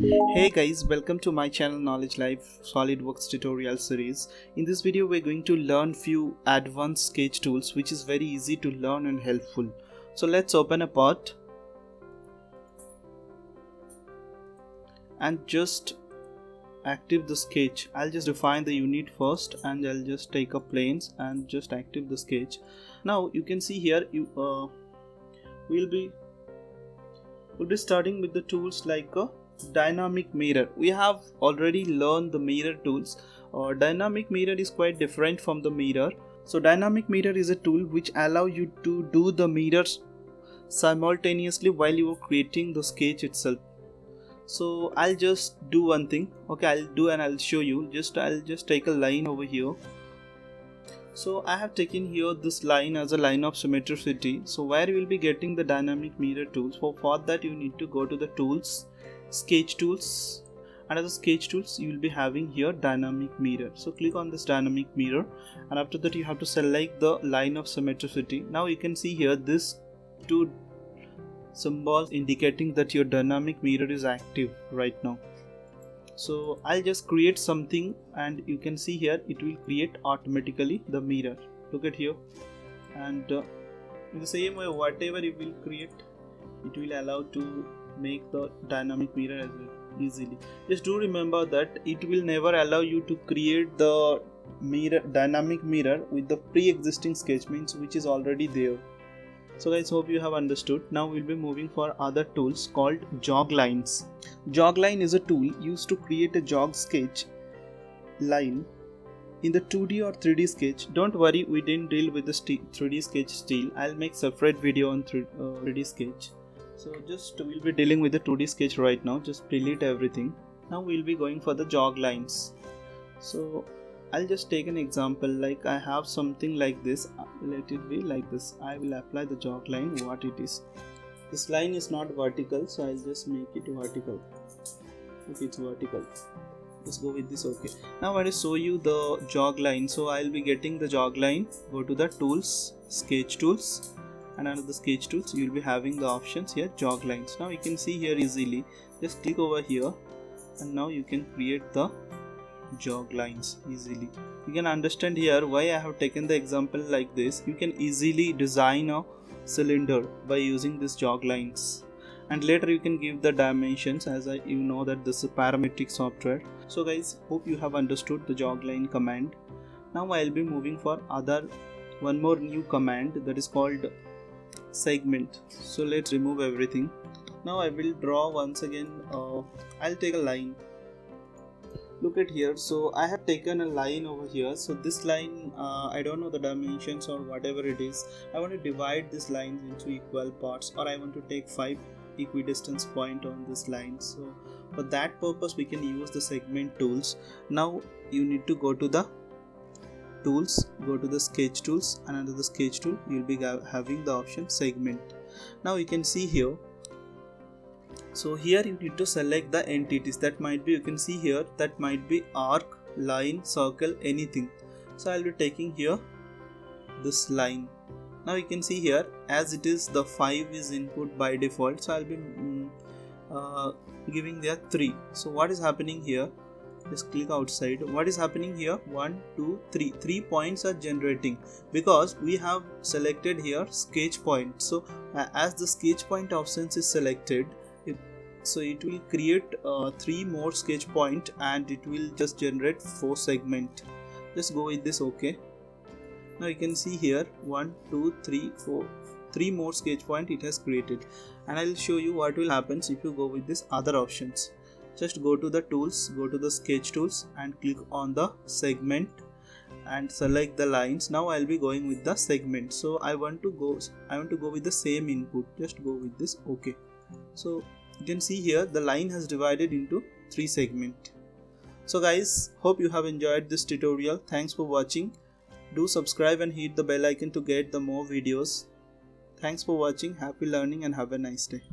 Hey guys, welcome to my channel Knowledge Life Solidworks tutorial series. In this video we're going to learn few advanced sketch tools which is very easy to learn and helpful. So let's open a part and just active the sketch. I'll just define the unit first and I'll just take up planes and just active the sketch. Now you can see here we'll be starting with the tools like a dynamic mirror. We have already learned the mirror tools. Dynamic mirror is quite different from the mirror. So dynamic mirror is a tool which allow you to do the mirrors simultaneously while you are creating the sketch itself. So I'll just do one thing. Okay, I'll show you. I'll just take a line over here. So I have taken here this line as a line of symmetricity. So where you will be getting the dynamic mirror tools. For that you need to go to the tools, sketch tools. Under the sketch tools you will be having here dynamic mirror. So click on this dynamic mirror and after that you have to select the line of symmetricity. Now you can see here this two symbols indicating that your dynamic mirror is active right now. So I'll just create something and you can see here it will create automatically the mirror. Look at here, and in the same way whatever you will create it will allow to make the dynamic mirror as well easily. Just do remember that it will never allow you to create the dynamic mirror with the pre-existing sketch, means which is already there. So guys, hope you have understood. Now we'll be moving for other tools called Jog Lines. Jog line is a tool used to create a jog sketch line in the 2D or 3D sketch. Don't worry, we didn't deal with the 3D sketch still. I'll make separate video on 3D sketch. So we'll be dealing with the 2D sketch right now. Just delete everything. Now we'll be going for the jog lines. So I'll just take an example, like I have something like this. Let it be like this. I will apply the jog line what it is. This line is not vertical, so I'll just make it vertical. Okay, it's vertical. Let's go with this. Okay, now I will show you the jog line. So I'll be getting the jog line. Go to the tools, sketch tools, and under the sketch tools you will be having the options here, jog lines. Now you can see here easily. Just click over here and now you can create the jog lines easily. You can understand here why I have taken the example like this. You can easily design a cylinder by using this jog lines, and later you can give the dimensions, as you know that this is parametric software. So guys, hope you have understood the jog line command. Now I'll be moving for one more new command that is called segment. So let's remove everything. Now I will draw once again. I'll take a line. Look at here. So I have taken a line over here. So this line, I don't know the dimensions or whatever it is. I want to divide this line into equal parts, or I want to take 5 equidistance points on this line. So for that purpose we can use the segment tools. Now you need to go to the tools, go to the sketch tools, and under the sketch tool you will be having the option segment. Now you can see here. So here you need to select the entities. That might be, you can see here, that might be arc, line, circle, anything. So I'll be taking here this line. Now you can see here, as it is the 5 is input by default, so I'll be giving there 3. So what is happening here? Just click outside. What is happening here? 1, 2, 3. 3 points are generating because we have selected here sketch point. So as the sketch point options is selected, so it will create 3 more sketch point and it will just generate 4 segment. Just go with this. Okay, now you can see here 1, 2, 3, 4, 3 more sketch point it has created, and I'll show you what will happen if you go with this other options. Just go to the tools, go to the sketch tools and click on the segment and select the lines. Now I'll be going with the segment. So I want to go with the same input. Just go with this. Okay, so you can see here the line has divided into 3 segments. So guys, hope you have enjoyed this tutorial. Thanks for watching. Do subscribe and hit the bell icon to get the more videos. Thanks for watching. Happy learning and have a nice day.